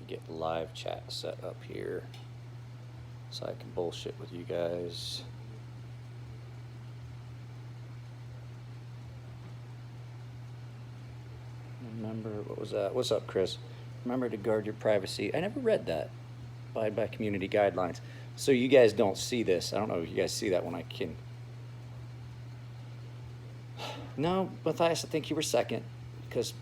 get live chat set up here so I can bullshit with you guys. Remember, what was that? What's up, Chris? Remember to guard your privacy. I never read that. Abide by community guidelines. So you guys don't see this. I don't know if you guys see that when I can. No, Matthias, I think you were second because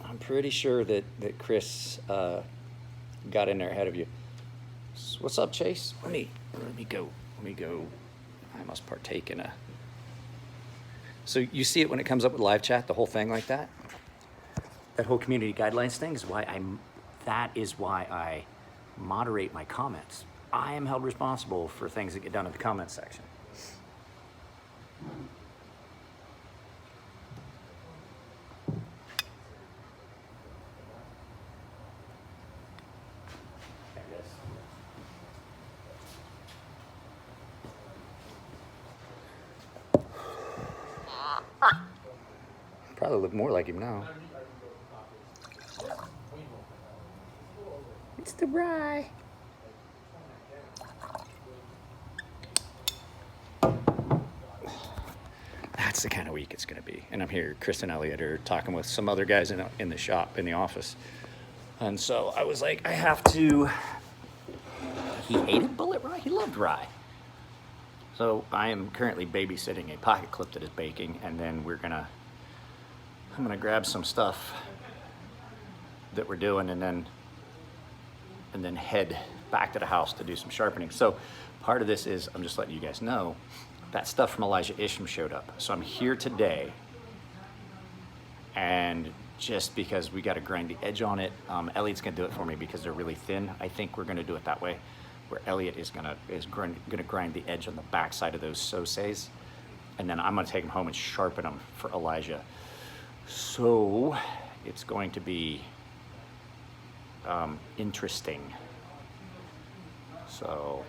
I'm pretty sure that Chris got in there ahead of you. What's up, Chase? Let me go. I must partake in a. So you see it when it comes up with live chat, the whole thing like that? That whole community guidelines thing is why that is why I moderate my comments. I am held responsible for things that get done in the comments section. Probably look more like him now. It's the rye. That's the kind of week it's going to be. And I'm here, Chris and Elliot are talking with some other guys in the shop, in the office. And so I was like, I have to. He hated bullet rye. He loved rye. So I am currently babysitting a pocket clip that is baking, and then I'm gonna grab some stuff that we're doing, and then head back to the house to do some sharpening. So part of this is, I'm just letting you guys know, that stuff from Elijah Isham showed up. So I'm here today, and just because we got to grind the edge on it, Elliot's gonna do it for me because they're really thin. I think we're gonna do it that way, where Elliot is gonna grind the edge on the back side of those sauces, and then I'm gonna take them home and sharpen them for Elijah. So it's going to be interesting. So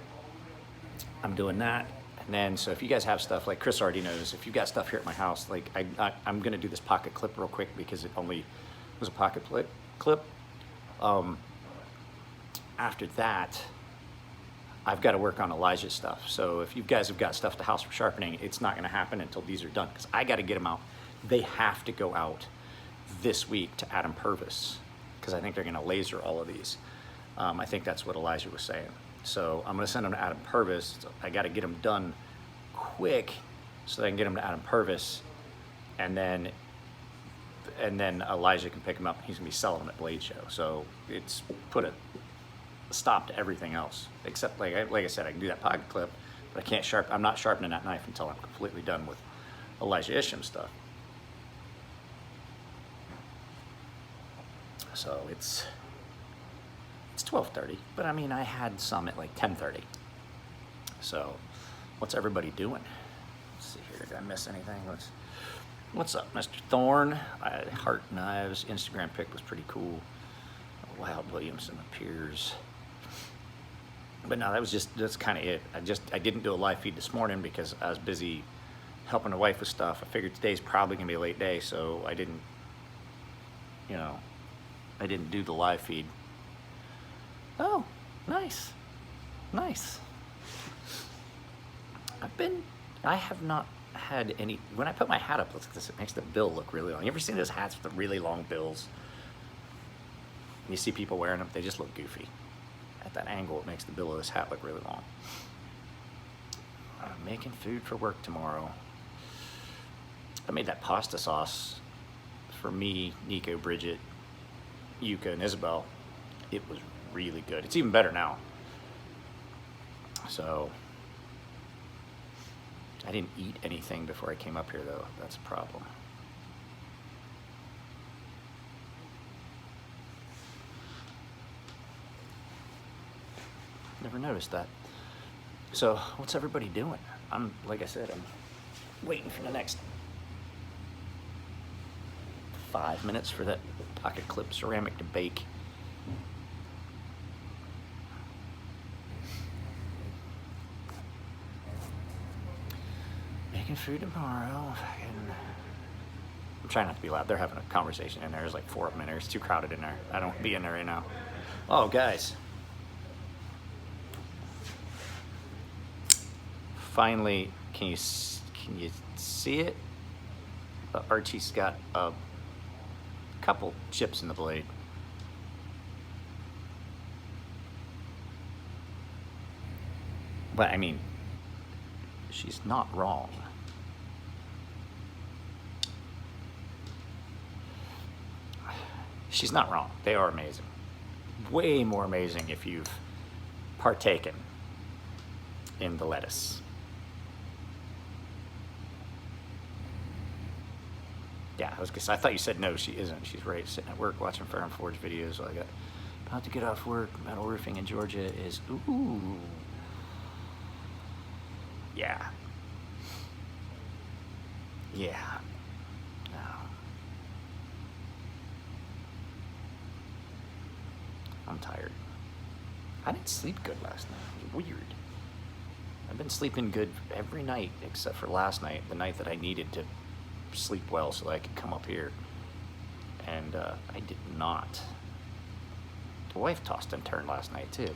I'm doing that. And then, so if you guys have stuff, like Chris already knows, if you've got stuff here at my house, like I'm going to do this pocket clip real quick because it only was a pocket clip. After that, I've got to work on Elijah's stuff. So if you guys have got stuff at the house for sharpening, it's not going to happen until these are done because I got to get them out. They have to go out this week to Adam Purvis because I think they're going to laser all of these. I think that's what Elijah was saying. So I'm going to send them to Adam Purvis. So I got to get them done quick so that I can get them to Adam Purvis, and then Elijah can pick them up. He's going to be selling them at Blade Show. So it's put a stop to everything else except like I said, I can do that pocket clip, but I can't I'm not sharpening that knife until I'm completely done with Elijah Isham stuff. So it's 12:30, but I mean, I had some at like 10:30. So what's everybody doing? Let's see here, did I miss anything? What's up, Mr. Thorne? Heart Knives, Instagram pic was pretty cool. Wild Williamson appears. But no, that's kind of it. I didn't do a live feed this morning because I was busy helping the wife with stuff. I figured today's probably gonna be a late day, so I didn't do the live feed. Oh, nice. I have not had any, when I put my hat up, look at this, it makes the bill look really long. You ever seen those hats with the really long bills? You see people wearing them, they just look goofy. At that angle, it makes the bill of this hat look really long. I'm making food for work tomorrow. I made that pasta sauce for me, Nico, Bridget, Yuka, and Isabel. It was really good. It's even better now. So I didn't eat anything before I came up here, though. That's a problem. Never noticed that. So what's everybody doing? Like I said, I'm waiting for the next 5 minutes for that pocket clip ceramic to bake. Making food tomorrow. I'm trying not to be loud. They're having a conversation in there. There's like 4 of them in there. It's too crowded in there. I don't be in there right now. Oh, guys. Finally, can you see it? Archie's got a couple chips in the blade. But I mean, she's not wrong. She's not wrong. They are amazing. Way more amazing if you've partaken in the lettuce. Yeah, I thought you said no, she isn't. She's right, sitting at work watching Fire and Forge videos. So I got about to get off work. Metal roofing in Georgia is, ooh. Yeah. Yeah. No. I'm tired. I didn't sleep good last night. It was weird. I've been sleeping good every night except for last night, the night that I needed to sleep well so that I could come up here. And I did not. The wife tossed and turned last night too.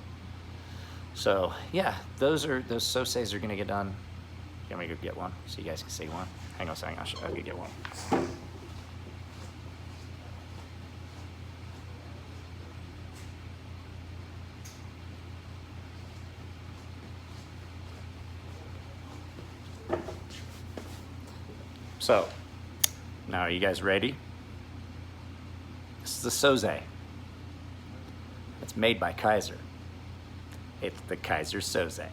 So yeah, those sauces are gonna get done. You want me to go get one so you guys can see one? Hang on a second, I'll go get one. So, now are you guys ready? This is the Soze. It's made by Kaiser. It's the Kaiser Soze.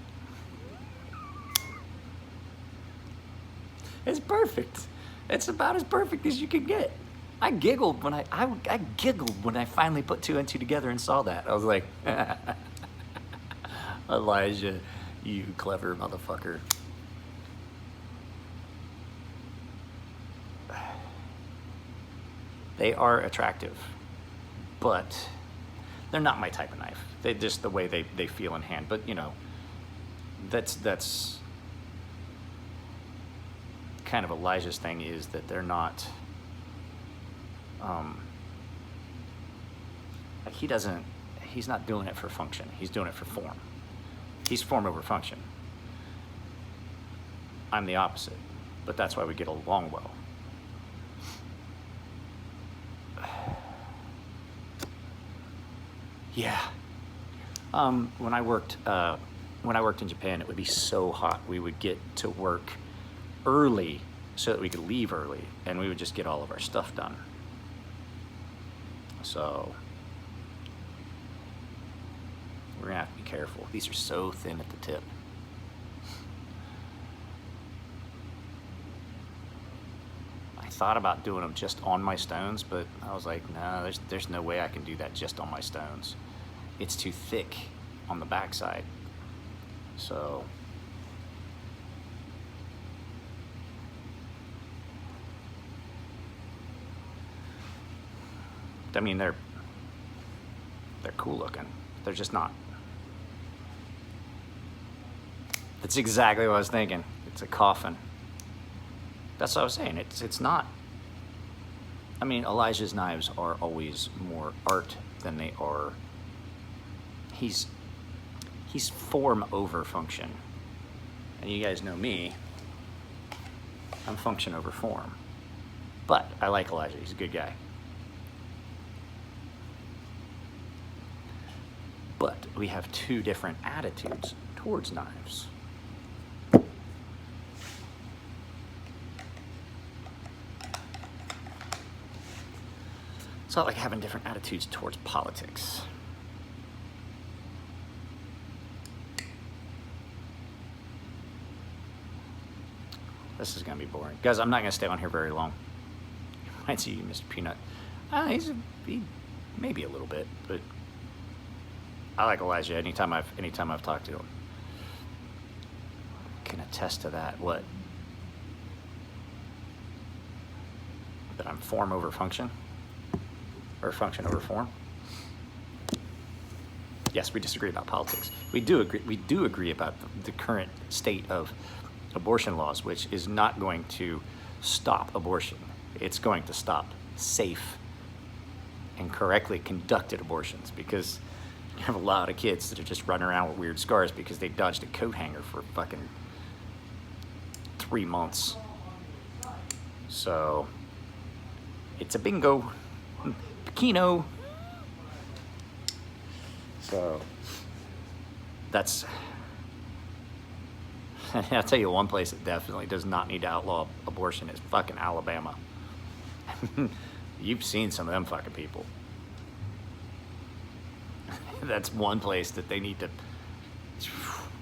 It's perfect. It's about as perfect as you can get. I giggled when I giggled when I finally put two and two together and saw that. I was like, Elijah, you clever motherfucker. They are attractive, but they're not my type of knife. They just the way they feel in hand. But you know, that's kind of Elijah's thing, is that they're not. Like he's not doing it for function. He's doing it for form. He's form over function. I'm the opposite, but that's why we get along well. Yeah. When I worked in Japan, it would be so hot. We would get to work early so that we could leave early, and we would just get all of our stuff done. So we're gonna have to be careful. These are so thin at the tip. I thought about doing them just on my stones, but I was like, no, there's no way I can do that just on my stones. It's too thick on the backside. So I mean, they're cool looking. They're just not. That's exactly what I was thinking. It's a coffin. That's what I was saying. It's not. I mean, Elijah's knives are always more art than they are. He's form over function. And you guys know me. I'm function over form. But I like Elijah. He's a good guy. But we have two different attitudes towards knives. It's not like having different attitudes towards politics. This is gonna be boring. Guys, I'm not gonna stay on here very long. You might see Mr. Peanut. He maybe a little bit, but I like Elijah anytime I've talked to him. Can attest to that. What? That I'm form over function? Or function over form? Yes, we disagree about politics. We do agree about the current state of abortion laws, which is not going to stop abortion. It's going to stop safe and correctly conducted abortions, because You have a lot of kids that are just running around with weird scars because they dodged a coat hanger for fucking 3 months. So, it's a bingo. Kino. So, that's... I'll tell you one place that definitely does not need to outlaw abortion is fucking Alabama. You've seen some of them fucking people. That's one place that they need to...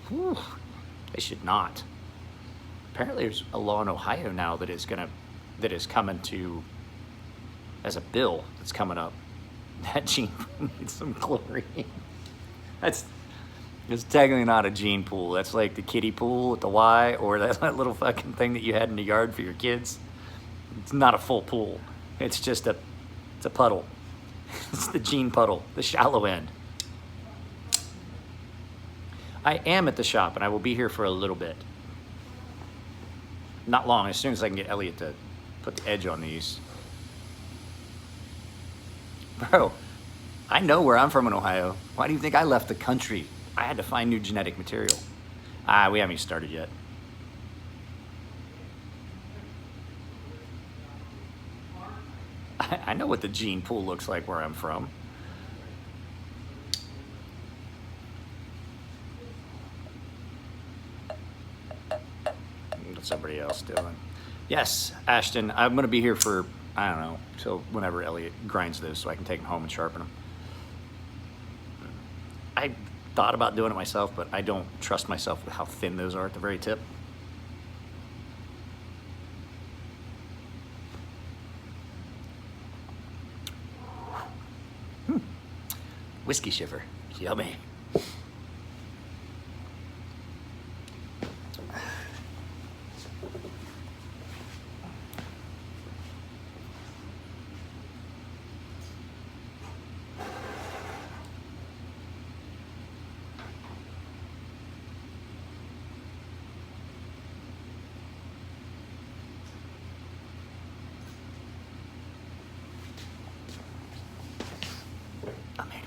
Whew, they should not. Apparently there's a law in Ohio now that is coming to, as a bill that's coming up, that gene pool needs some chlorine. It's technically not a gene pool. That's like the kiddie pool at the Y, or that little fucking thing that you had in the yard for your kids. It's not a full pool. It's just it's a puddle. It's the gene puddle, the shallow end. I am at the shop, and I will be here for a little bit. Not long, as soon as I can get Elliot to put the edge on these. Bro, I know where I'm from in Ohio. Why do you think I left the country? I had to find new genetic material. We haven't even started yet. I know what the gene pool looks like where I'm from. What's somebody else doing? Yes, Ashton, I'm going to be here for, I don't know, till whenever Elliot grinds those so I can take them home and sharpen them. I thought about doing it myself, but I don't trust myself with how thin those are at the very tip. Whiskey shiver, yummy.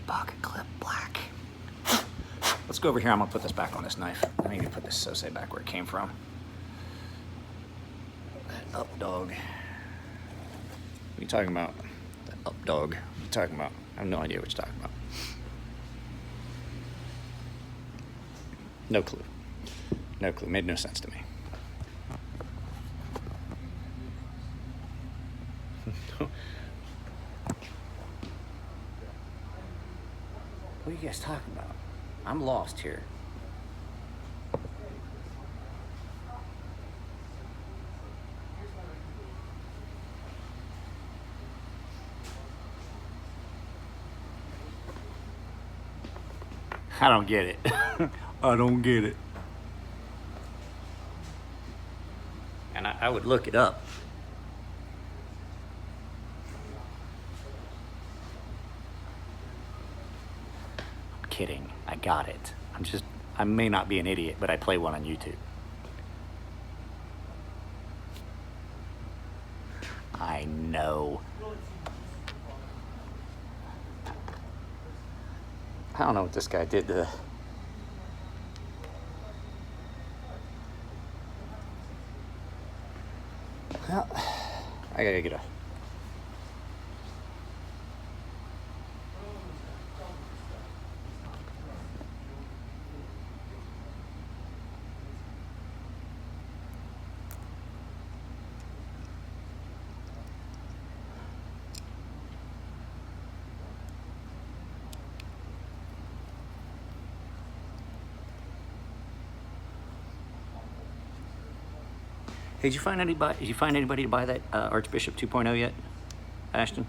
Pocket clip black. Let's go over here. I'm gonna put this back on this knife. I need to put this Sosei back where it came from. That up dog. What are you talking about? That up dog. What are you talking about? I have no idea what you're talking about. No clue. No clue. Made no sense to me. What are you guys talking about? I'm lost here. I don't get it. I don't get it. And I would look it up. Kidding. I got it. I may not be an idiot, but I play one on YouTube. I know. I don't know what this guy did to... Well, I gotta get a... Hey, did you find anybody to buy that Archbishop 2.0 yet, Ashton?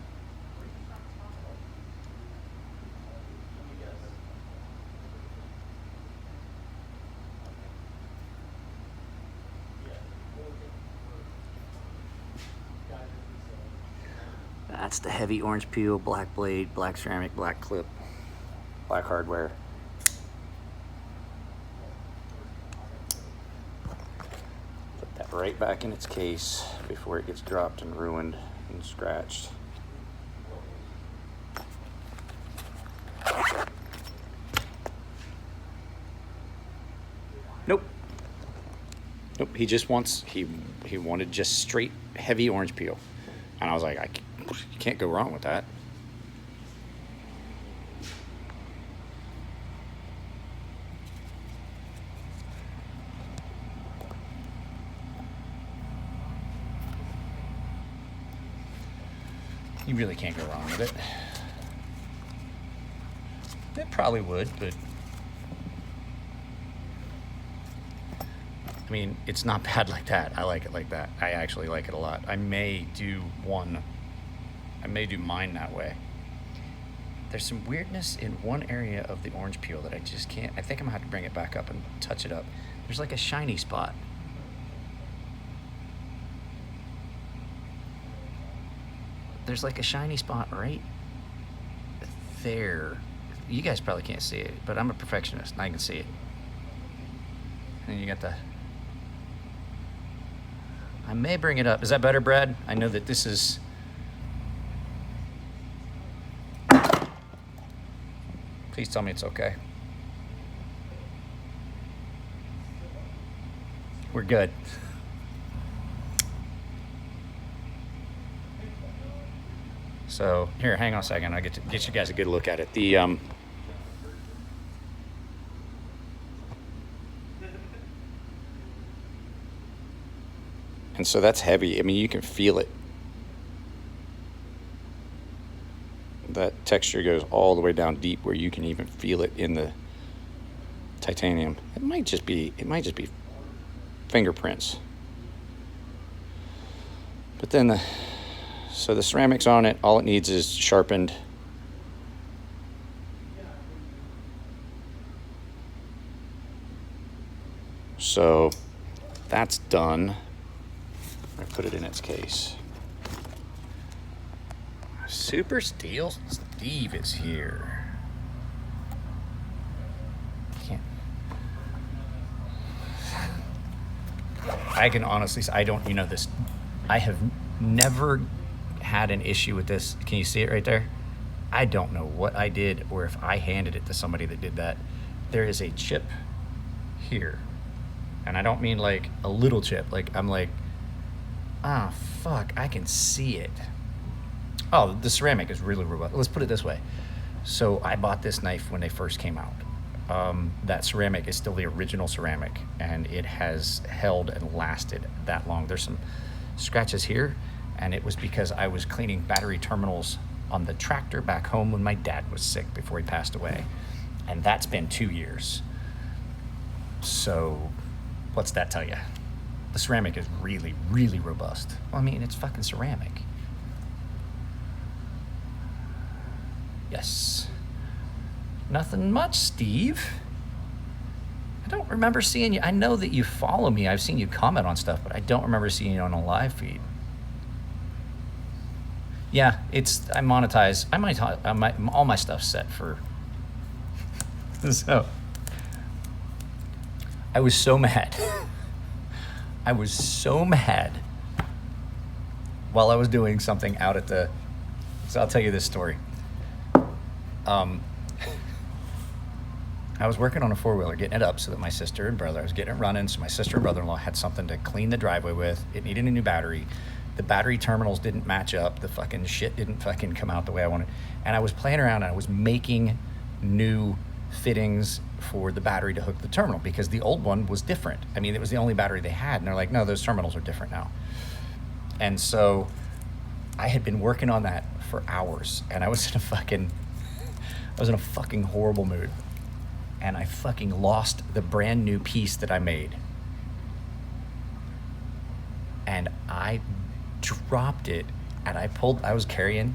That's the heavy orange peel, black blade, black ceramic, black clip, black hardware. Right back in its case before it gets dropped and ruined and scratched. Nope, he just wants, he wanted just straight heavy orange peel. And I was like, you can't go wrong with that. You really can't go wrong with it. It probably would, but I mean, it's not bad like that. I like it like that. I actually like it a lot. I may do mine that way. There's some weirdness in one area of the orange peel that I just can't. I think I'm gonna have to bring it back up and touch it up. There's like a shiny spot. There's like a shiny spot right there. You guys probably can't see it, but I'm a perfectionist and I can see it. And you got the... I may bring it up. Is that better, Brad? I know that this is... Please tell me it's okay. We're good. So here, hang on a second. I'll get you guys a good look at it. And so that's heavy. I mean, you can feel it. That texture goes all the way down deep where you can even feel it in the titanium. It might just be fingerprints. But then so the ceramics on it, all it needs is sharpened. So that's done. I put it in its case. Super Steel Steve is here. I can honestly say, I don't, this, I have never had an issue with this. Can you see it right there? I don't know what I did or if I handed it to somebody that did that. There is a chip here. And I don't mean like a little chip. Like, I'm like, ah, fuck, I can see it. Oh, the ceramic is really robust. Let's put it this way. So I bought this knife when they first came out. That ceramic is still the original ceramic, and it has held and lasted that long. There's some scratches here, and it was because I was cleaning battery terminals on the tractor back home when my dad was sick before he passed away. And that's been 2 years. So what's that tell you? The ceramic is really, really robust. Well, I mean, it's fucking ceramic. Yes. Nothing much, Steve. I don't remember seeing you. I know that you follow me. I've seen you comment on stuff, but I don't remember seeing you on a live feed. Yeah, I monetize. All my stuff's set for. So, I was so mad. I was so mad while I was doing something out at the. So I'll tell you this story. I was working on a four-wheeler, getting it up so that my sister and brother, I was getting it running, so my sister and brother-in-law had something to clean the driveway with. It needed a new battery. The battery terminals didn't match up. The fucking shit didn't fucking come out the way I wanted. And I was playing around and I was making new fittings for the battery to hook the terminal because the old one was different. I mean, it was the only battery they had. And they're like, no, those terminals are different now. And so I had been working on that for hours and I was in a fucking horrible mood. And I fucking lost the brand new piece that I made. And I dropped it and I was packing,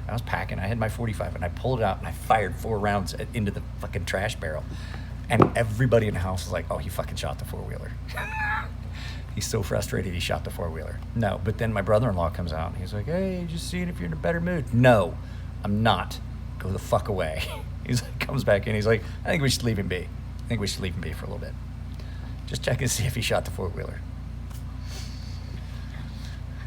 I had my 45 and I pulled it out and I fired 4 rounds into the fucking trash barrel. And everybody in the house was like, oh, he fucking shot the four-wheeler. He's so frustrated he shot the four-wheeler. No, but then my brother-in-law comes out and he's like, hey, just seeing if you're in a better mood. No, I'm not. Go the fuck away. He's like, comes back in, he's like, I think we should leave him be. For a little bit. Just check and see if he shot the four-wheeler.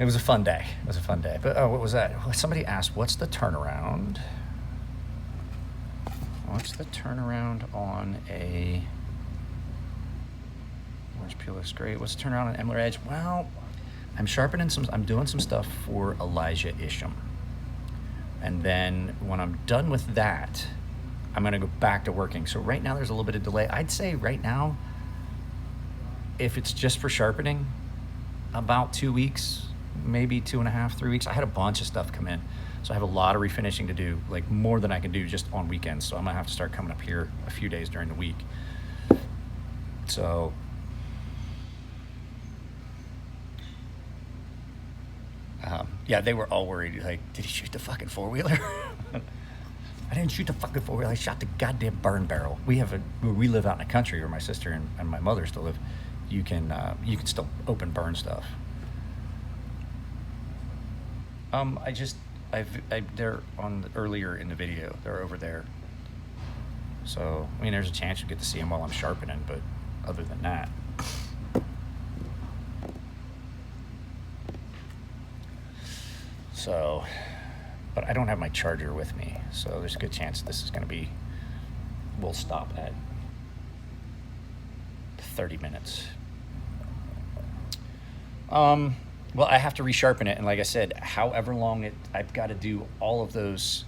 It was a fun day. But what was that? Somebody asked, what's the turnaround? What's the turnaround on a Orange peel looks great. What's the turnaround on Emler Edge? Well, I'm doing some stuff for Elijah Isham. And then when I'm done with that, I'm gonna go back to working. So right now there's a little bit of delay. I'd say right now, if it's just for sharpening, about 2 weeks, maybe 2.5, 3 weeks. I had a bunch of stuff come in. So I have a lot of refinishing to do, like more than I can do just on weekends. So I'm gonna have to start coming up here a few days during the week. So yeah, they were all worried. Like, did he shoot the fucking four-wheeler? I didn't shoot the fucking four-wheeler. I shot the goddamn burn barrel. We live out in the country where my sister and my mother still live. You can still open burn stuff. They're on earlier in the video. They're over there. So I mean, there's a chance you get to see them while I'm sharpening, but other than that. So, but I don't have my charger with me, so there's a good chance this is going to be, we'll stop at 30 minutes. Well, I have to resharpen it, and like I said, however long I've got to do all of those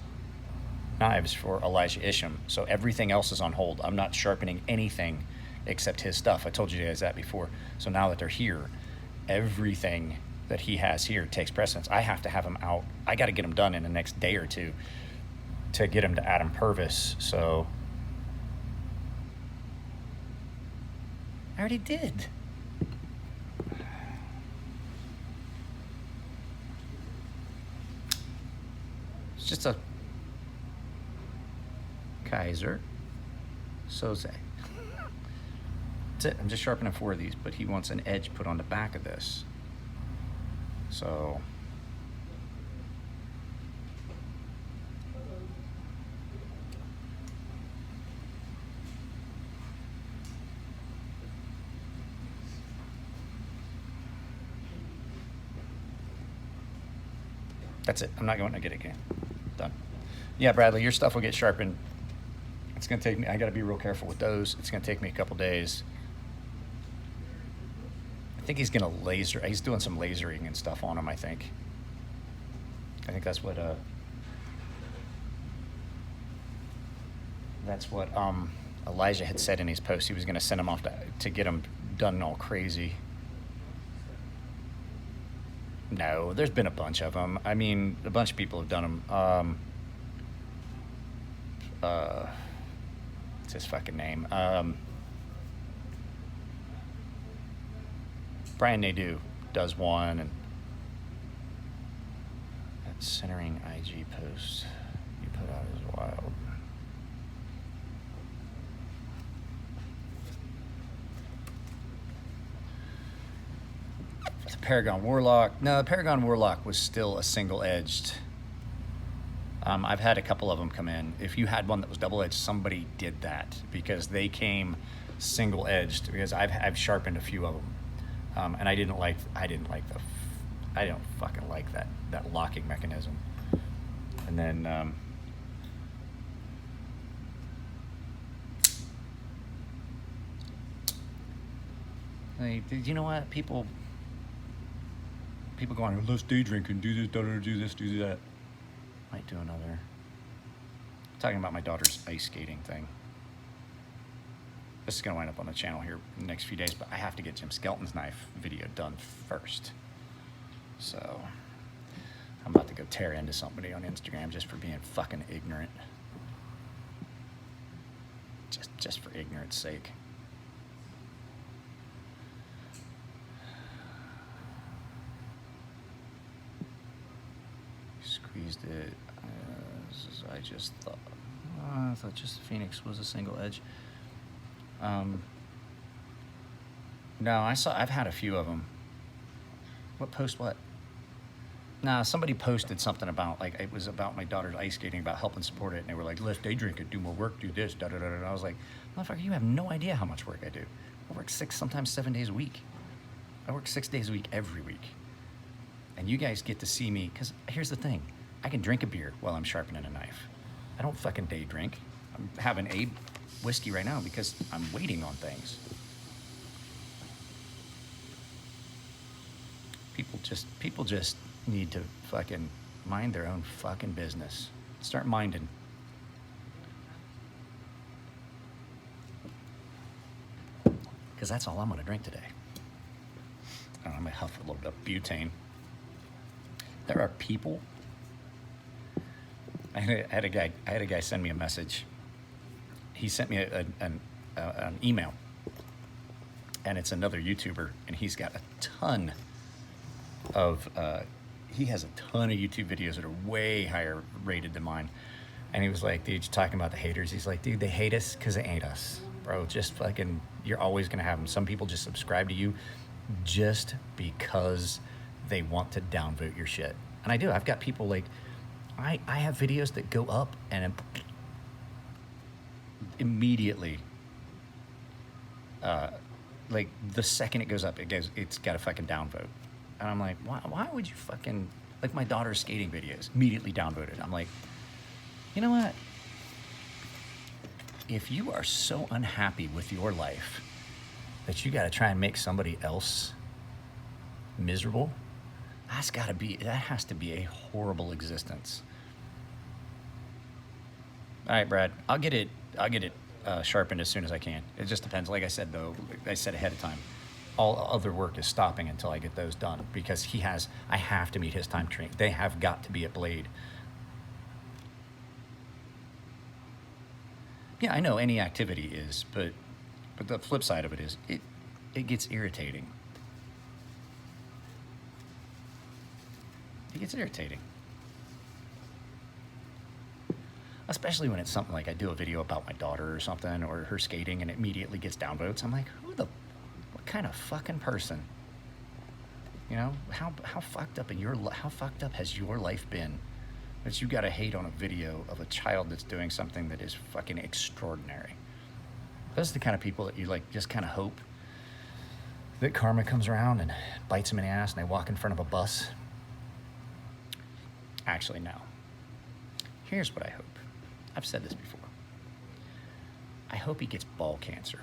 knives for Elijah Isham, so everything else is on hold. I'm not sharpening anything except his stuff. I told you guys that before. So now that they're here, everything that he has here takes precedence. I have to have him out. I got to get him done in the next day or two to get him to Adam Purvis. So I already did. It's just a Kaiser Soze. That's it. I'm just sharpening 4 of these, but he wants an edge put on the back of this. So that's it. I'm not going to get it again. Done. Yeah, Bradley, your stuff will get sharpened. It's going to take me, I got to be real careful with those. It's going to take me a couple days. I think he's gonna he's doing some lasering and stuff on them, I think that's what Elijah had said in his post. He was gonna send him off to get him done all crazy. No, there's been a bunch of them. I mean, a bunch of people have done them. What's his fucking name? Brian Nadeau does one, and that centering IG post you put out is wild. The Paragon Warlock. No, the Paragon Warlock was still a single-edged. I've had a couple of them come in. If you had one that was double-edged, somebody did that because they came single-edged. Because I've sharpened a few of them. And I don't fucking like that locking mechanism. And then, you know what? People going, let's day drink and do this, do this, do that. Might do another. Talking about my daughter's ice skating thing. This is going to wind up on the channel here in the next few days, but I have to get Jim Skelton's knife video done first. So I'm about to go tear into somebody on Instagram just for being fucking ignorant. Just for ignorance sake. Squeezed it. I thought just Phoenix was a single edge. No, I've had a few of them. What? No, somebody posted something about, like, it was about my daughter's ice skating, about helping support it, and they were like, let's day drink it, do more work, do this, da-da-da-da. And I was like, motherfucker, you have no idea how much work I do. I work 6, sometimes 7 days a week. I work 6 days a week every week. And you guys get to see me, because here's the thing. I can drink a beer while I'm sharpening a knife. I don't fucking day drink. I'm having a whiskey right now because I'm waiting on things. People just need to fucking mind their own fucking business. Start minding. Because that's all I'm going to drink today. I'm going to huff a little bit of butane. There are people. I had a guy send me a message. He sent me an email, and it's another YouTuber, and he's got a ton of he has a ton of YouTube videos that are way higher rated than mine. And he was like, dude, you're talking about the haters. He's like, dude, they hate us because they ain't us, bro. Just fucking, you're always gonna have them. Some people just subscribe to you just because they want to downvote your shit. And I do. I've got people like, I have videos that go up and immediately, like the second it goes up, it's got a fucking downvote. And I'm like, why would you fucking, like my daughter's skating videos, immediately downvoted. I'm like, you know what? If you are so unhappy with your life that you got to try and make somebody else miserable, that has to be a horrible existence. All right, Brad, I'll get it sharpened as soon as I can. It just depends. Like I said, though, I said ahead of time, all other work is stopping until I get those done because I have to meet his time train. They have got to be at Blade. Yeah, I know any activity is, but the flip side of it is it gets irritating. It gets irritating. Especially when it's something like I do a video about my daughter or something, or her skating, and it immediately gets downvotes. I'm like, what kind of fucking person? You know, how fucked up how fucked up has your life been that you gotta hate on a video of a child that's doing something that is fucking extraordinary? Those are the kind of people that you like just kind of hope that karma comes around and bites them in the ass and they walk in front of a bus. Actually, no. Here's what I hope. I've said this before. I hope he gets ball cancer.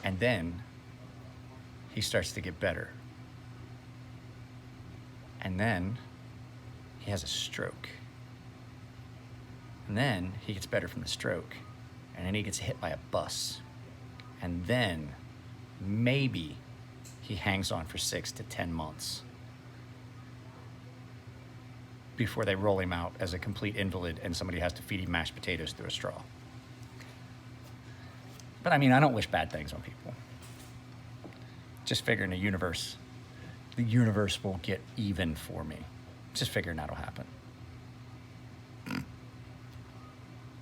And then he starts to get better. And then he has a stroke. And then he gets better from the stroke. And then he gets hit by a bus. And then maybe he hangs on for 6 to 10 months before they roll him out as a complete invalid and somebody has to feed him mashed potatoes through a straw. But I mean, I don't wish bad things on people. Just figuring the universe will get even for me. Just figuring that'll happen.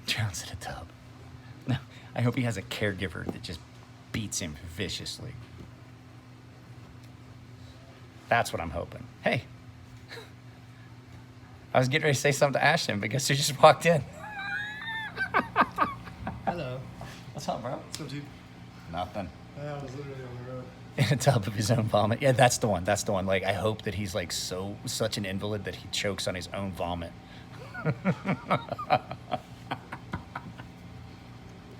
Drowns in a tub. No, I hope he has a caregiver that just beats him viciously. That's what I'm hoping. Hey, I was getting ready to say something to Ashton, but guess who just walked in? Hello. What's up, bro? What's up, dude? Nothing. I was literally on the road. In a tub of his own vomit. Yeah, that's the one. Like, I hope that he's like such an invalid that he chokes on his own vomit.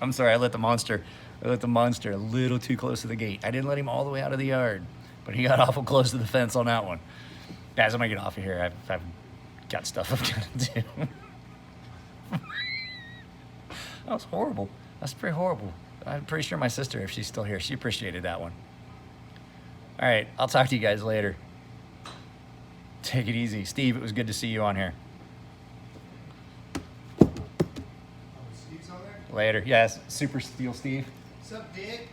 I'm sorry, I let the monster a little too close to the gate. I didn't let him all the way out of the yard, but he got awful close to the fence on that one. Guys, I'm gonna get off of here. I've got stuff I've got to do. That was horrible. That's pretty horrible. I'm pretty sure my sister, if she's still here, she appreciated that one. All right, I'll talk to you guys later. Take it easy. Steve, it was good to see you on here. Oh, Steve's on there? Later. Yes, Super Steel Steve. What's up, Dick?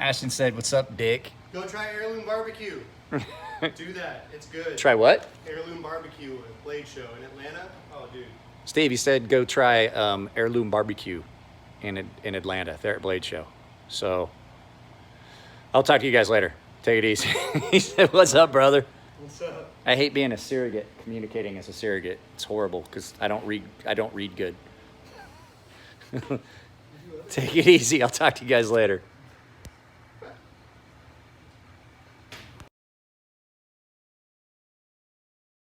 Ashton said, what's up, Dick? Go try Heirloom Barbecue. Do that. It's good. Try what? Heirloom Barbecue at Blade Show in Atlanta. Oh, dude. Steve, he said go try Heirloom Barbecue in Atlanta. They're at Blade Show. So I'll talk to you guys later. Take it easy. He said, what's up, brother? What's up? I hate being a surrogate, communicating as a surrogate. It's horrible because I don't read good. Take it easy. I'll talk to you guys later.